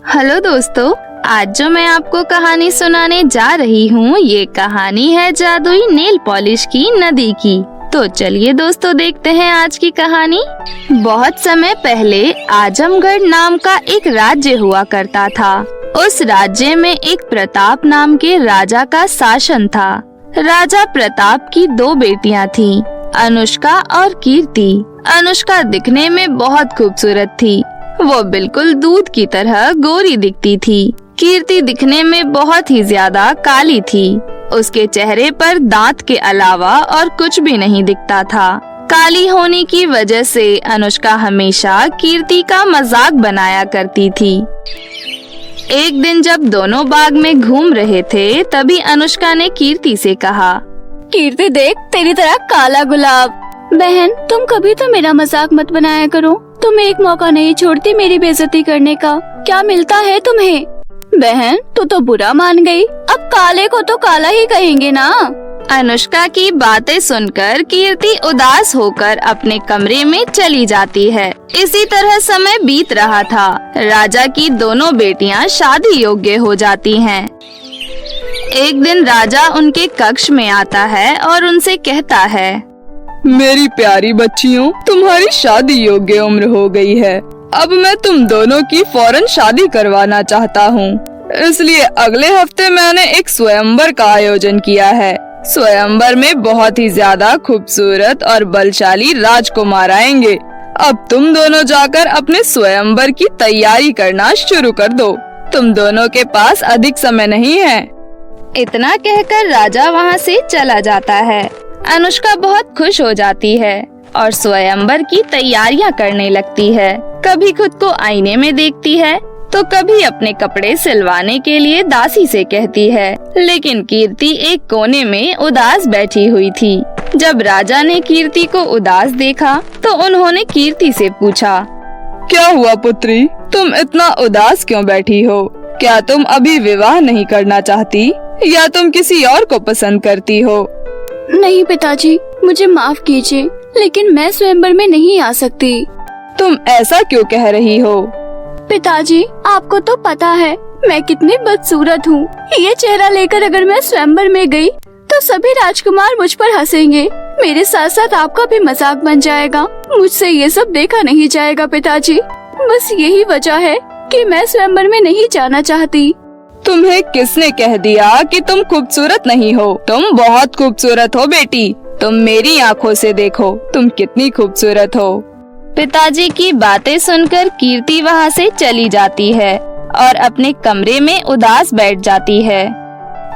Hello दोस्तों, आज जो मैं आपको कहानी सुनाने जा रही हूँ, ये कहानी है जादुई नेल पॉलिश की नदी की। तो चलिए दोस्तों, देखते हैं आज की कहानी। बहुत समय पहले आजमगढ़ नाम का एक राज्य हुआ करता था। उस राज्य में एक प्रताप नाम के राजा का शासन था। राजा प्रताप की दो बेटियां थीं, अनुष्का और कीर्ति। अनुष्का दिखने में बहुत खूबसूरत थी। वो बिल्कुल दूध की तरह गोरी दिखती थी। कीर्ति दिखने में बहुत ही ज्यादा काली थी। उसके चेहरे पर दांत के अलावा और कुछ भी नहीं दिखता था। काली होने की वजह से अनुष्का हमेशा कीर्ति का मजाक बनाया करती थी। एक दिन जब दोनों बाग में घूम रहे थे, तभी अनुष्का ने कीर्ति से कहा, कीर्ति देख, तेरी तरह काला गुलाब। बहन, तुम कभी तो मेरा मजाक मत बनाया करो। तुम एक मौका नहीं छोड़ती मेरी बेइज्जती करने का। क्या मिलता है तुम्हें? बहन, तू तो बुरा मान गई। अब काले को तो काला ही कहेंगे ना। अनुष्का की बातें सुनकर कीर्ति उदास होकर अपने कमरे में चली जाती है। इसी तरह समय बीत रहा था। राजा की दोनों बेटियां शादी योग्य हो जाती हैं। एक दिन राजा उनके कक्ष में आता है और उनसे कहता है, मेरी प्यारी बच्चियों, तुम्हारी शादी योग्य उम्र हो गई है। अब मैं तुम दोनों की फौरन शादी करवाना चाहता हूँ। इसलिए अगले हफ्ते मैंने एक स्वयंवर का आयोजन किया है। स्वयंवर में बहुत ही ज्यादा खूबसूरत और बलशाली राजकुमार आएंगे। अब तुम दोनों जाकर अपने स्वयंवर की तैयारी करना शुरू कर दो। तुम दोनों के पास अधिक समय नहीं है। इतना कहकर राजा वहाँ से चला जाता है। अनुष्का बहुत खुश हो जाती है और स्वयंवर की तैयारियां करने लगती है। कभी खुद को आईने में देखती है तो कभी अपने कपड़े सिलवाने के लिए दासी से कहती है। लेकिन कीर्ति एक कोने में उदास बैठी हुई थी। जब राजा ने कीर्ति को उदास देखा तो उन्होंने कीर्ति से पूछा, क्या हुआ पुत्री, तुम इतना उदास क्यों बैठी हो? क्या तुम अभी विवाह नहीं करना चाहती या तुम किसी और को पसंद करती हो? नहीं पिताजी, मुझे माफ कीजिए, लेकिन मैं स्वयंवर में नहीं आ सकती। तुम ऐसा क्यों कह रही हो? पिताजी, आपको तो पता है मैं कितनी बदसूरत हूँ। ये चेहरा लेकर अगर मैं स्वयंवर में गई तो सभी राजकुमार मुझ पर हंसेंगे। मेरे साथ साथ आपका भी मजाक बन जाएगा। मुझसे ये सब देखा नहीं जाएगा पिताजी। बस यही वजह है कि मैं स्वयंवर में नहीं जाना चाहती। तुम्हें किसने कह दिया कि तुम खूबसूरत नहीं हो? तुम बहुत खूबसूरत हो बेटी। तुम मेरी आँखों से देखो, तुम कितनी खूबसूरत हो। पिताजी की बातें सुनकर कीर्ति वहाँ से चली जाती है और अपने कमरे में उदास बैठ जाती है।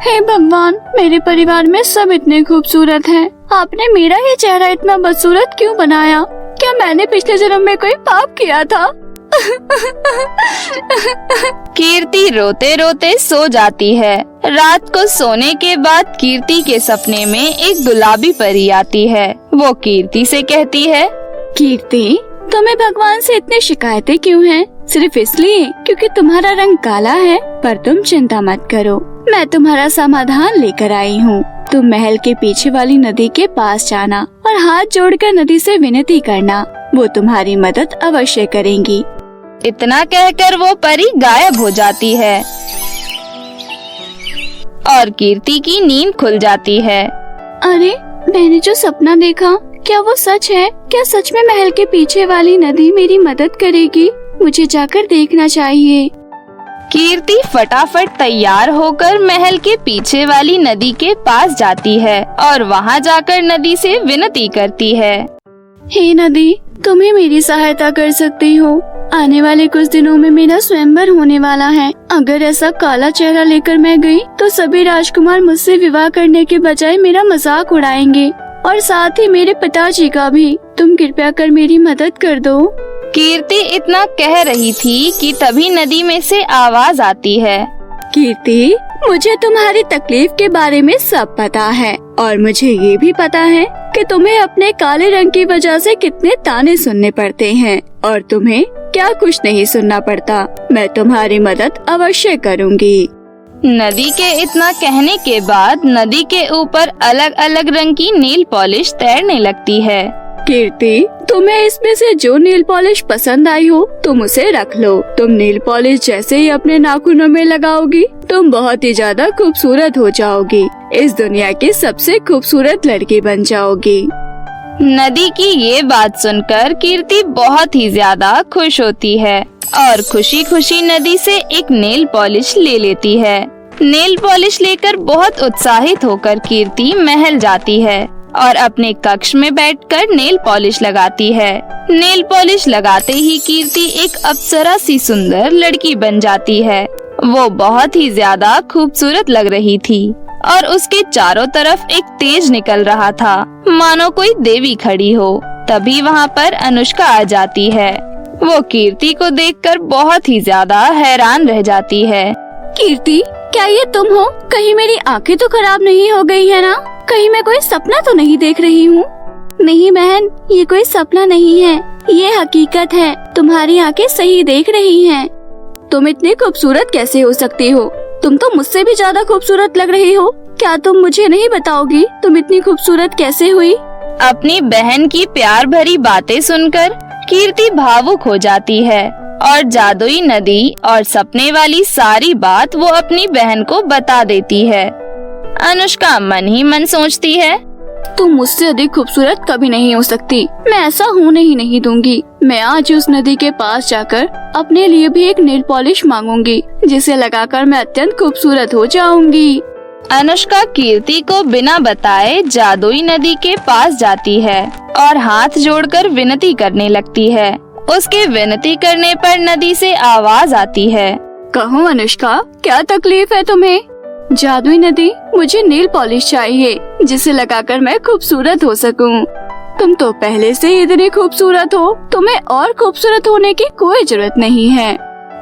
हे भगवान, मेरे परिवार में सब इतने खूबसूरत हैं। आपने मेरा ये चेहरा इतना बदसूरत क्यों बनाया? क्या मैंने पिछले जन्म में कोई पाप किया था? कीर्ति रोते रोते सो जाती है। रात को सोने के बाद कीर्ति के सपने में एक गुलाबी परी आती है। वो कीर्ति से कहती है, कीर्ति, तुम्हें भगवान से इतनी शिकायतें क्यों हैं? सिर्फ इसलिए क्योंकि तुम्हारा रंग काला है? पर तुम चिंता मत करो, मैं तुम्हारा समाधान लेकर आई हूँ। तुम महल के पीछे वाली नदी के पास जाना और हाथ जोड़कर नदी से विनती करना। वो तुम्हारी मदद अवश्य करेंगी। इतना कहकर वो परी गायब हो जाती है और कीर्ति की नींद खुल जाती है। अरे, मैंने जो सपना देखा, क्या वो सच है? क्या सच में महल के पीछे वाली नदी मेरी मदद करेगी? मुझे जाकर देखना चाहिए। कीर्ति फटाफट तैयार होकर महल के पीछे वाली नदी के पास जाती है और वहाँ जाकर नदी से विनती करती है। हे नदी, तुम ही मेरी सहायता कर सकती हो। आने वाले कुछ दिनों में मेरा स्वयंवर होने वाला है। अगर ऐसा काला चेहरा लेकर मैं गई तो सभी राजकुमार मुझसे विवाह करने के बजाय मेरा मजाक उड़ाएंगे और साथ ही मेरे पिताजी का भी। तुम कृपया कर मेरी मदद कर दो। कीर्ति इतना कह रही थी कि तभी नदी में से आवाज आती है, कीर्ति, मुझे तुम्हारी तकलीफ के बारे में सब पता है और मुझे ये भी पता है कि तुम्हें अपने काले रंग की वजह से कितने ताने सुनने पड़ते हैं और तुम्हें क्या कुछ नहीं सुनना पड़ता। मैं तुम्हारी मदद अवश्य करूँगी। नदी के इतना कहने के बाद नदी के ऊपर अलग अलग रंग की नेल पॉलिश तैरने लगती है। कीर्ति, तुम्हें इसमें से जो नेल पॉलिश पसंद आई हो तुम उसे रख लो। तुम नेल पॉलिश जैसे ही अपने नाखूनों में लगाओगी तुम बहुत ही ज्यादा खूबसूरत हो जाओगी। इस दुनिया की सबसे खूबसूरत लड़की बन जाओगी। नदी की ये बात सुनकर कीर्ति बहुत ही ज्यादा खुश होती है और खुशी खुशी नदी से एक नेल पॉलिश ले लेती है। नेल पॉलिश लेकर बहुत उत्साहित होकर कीर्ति महल जाती है और अपने कक्ष में बैठकर नेल पॉलिश लगाती है। नेल पॉलिश लगाते ही कीर्ति एक अप्सरा सी सुंदर लड़की बन जाती है। वो बहुत ही ज्यादा खूबसूरत लग रही थी और उसके चारों तरफ एक तेज निकल रहा था, मानो कोई देवी खड़ी हो। तभी वहाँ पर अनुष्का आ जाती है। वो कीर्ति को देखकर बहुत ही ज्यादा हैरान रह जाती है। कीर्ति, क्या ये तुम हो? कहीं मेरी आंखें तो खराब नहीं हो गई है ना? कहीं मैं कोई सपना तो नहीं देख रही हूँ? नहीं बहन, ये कोई सपना नहीं है, ये हकीकत है। तुम्हारी आंखें सही देख रही हैं। तुम इतनी खूबसूरत कैसे हो सकती हो? तुम तो मुझसे भी ज्यादा खूबसूरत लग रही हो। क्या तुम मुझे नहीं बताओगी तुम इतनी खूबसूरत कैसे हुई? अपनी बहन की प्यार भरी बातें सुनकर कीर्ति भावुक हो जाती है और जादुई नदी और सपने वाली सारी बात वो अपनी बहन को बता देती है। अनुष्का मन ही मन सोचती है, तुम मुझसे अधिक खूबसूरत कभी नहीं हो सकती। मैं ऐसा होने ही नहीं दूंगी। मैं आज उस नदी के पास जाकर अपने लिए भी एक नेल पॉलिश मांगूंगी, जिसे लगाकर मैं अत्यंत खूबसूरत हो जाऊंगी। अनुष्का कीर्ति को बिना बताए जादुई नदी के पास जाती है और हाथ जोड़कर विनती करने लगती है। उसके विनती करने पर नदी से आवाज आती है, कहो अनुष्का, क्या तकलीफ है तुम्हें? जादुई नदी, मुझे नेल पॉलिश चाहिए जिसे लगाकर मैं खूबसूरत हो सकूं। तुम तो पहले से ही इतनी खूबसूरत हो, तुम्हें और खूबसूरत होने की कोई जरूरत नहीं है।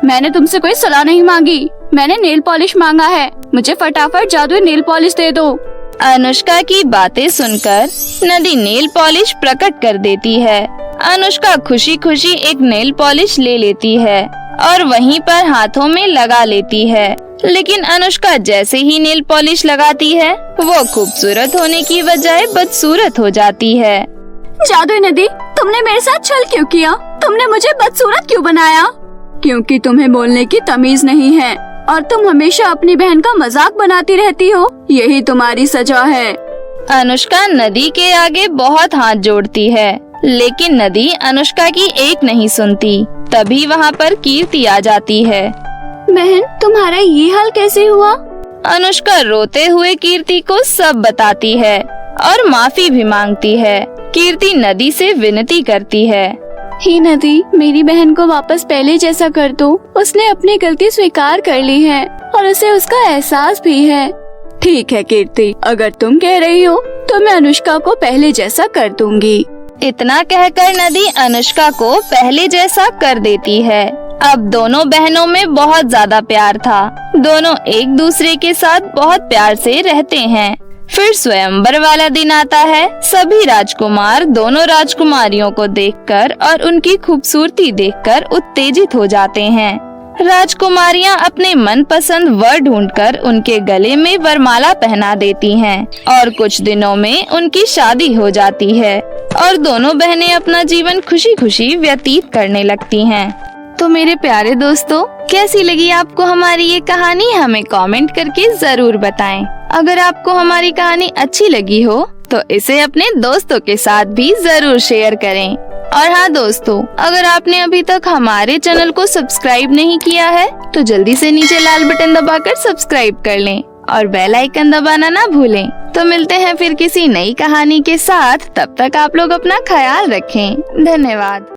मैंने तुमसे कोई सलाह नहीं मांगी, मैंने नेल पॉलिश मांगा है। मुझे फटाफट जादुई नेल पॉलिश दे दो। अनुष्का की बातें सुनकर नदी नेल पॉलिश प्रकट कर देती है। अनुष्का खुशी खुशी एक नेल पॉलिश ले लेती है और वहीं पर हाथों में लगा लेती है। लेकिन अनुष्का जैसे ही नेल पॉलिश लगाती है वो खूबसूरत होने की बजाय बदसूरत हो जाती है। जादुई नदी, तुमने मेरे साथ छल क्यों किया? तुमने मुझे बदसूरत क्यों बनाया? क्योंकि तुम्हें बोलने की तमीज नहीं है और तुम हमेशा अपनी बहन का मजाक बनाती रहती हो। यही तुम्हारी सजा है। अनुष्का नदी के आगे बहुत हाथ जोड़ती है, लेकिन नदी अनुष्का की एक नहीं सुनती। तभी वहाँ पर कीर्ति आ जाती है। बहन, तुम्हारा ये हाल कैसे हुआ? अनुष्का रोते हुए कीर्ति को सब बताती है और माफी भी मांगती है। कीर्ति नदी से विनती करती है, हे नदी, मेरी बहन को वापस पहले जैसा कर दो। उसने अपनी गलती स्वीकार कर ली है और उसे उसका एहसास भी है। ठीक है कीर्ति, अगर तुम कह रही हो तो मैं अनुष्का को पहले जैसा कर दूंगी। इतना कहकर नदी अनुष्का को पहले जैसा कर देती है। अब दोनों बहनों में बहुत ज्यादा प्यार था। दोनों एक दूसरे के साथ बहुत प्यार से रहते हैं। फिर स्वयंवर वाला दिन आता है। सभी राजकुमार दोनों राजकुमारियों को देखकर और उनकी खूबसूरती देखकर उत्तेजित हो जाते हैं। राजकुमारियां अपने मनपसंद वर ढूंढकर उनके गले में वरमाला पहना देती हैं और कुछ दिनों में उनकी शादी हो जाती है और दोनों बहनें अपना जीवन खुशी खुशी व्यतीत करने लगती हैं। तो मेरे प्यारे दोस्तों, कैसी लगी आपको हमारी ये कहानी? हमें कमेंट करके जरूर बताएं। अगर आपको हमारी कहानी अच्छी लगी हो तो इसे अपने दोस्तों के साथ भी जरूर शेयर करें। और हाँ दोस्तों, अगर आपने अभी तक हमारे चैनल को सब्सक्राइब नहीं किया है तो जल्दी से नीचे लाल बटन दबाकर सब्सक्राइब कर लें और बेल आइकन दबाना ना भूलें। तो मिलते हैं फिर किसी नई कहानी के साथ। तब तक आप लोग अपना ख्याल रखें। धन्यवाद।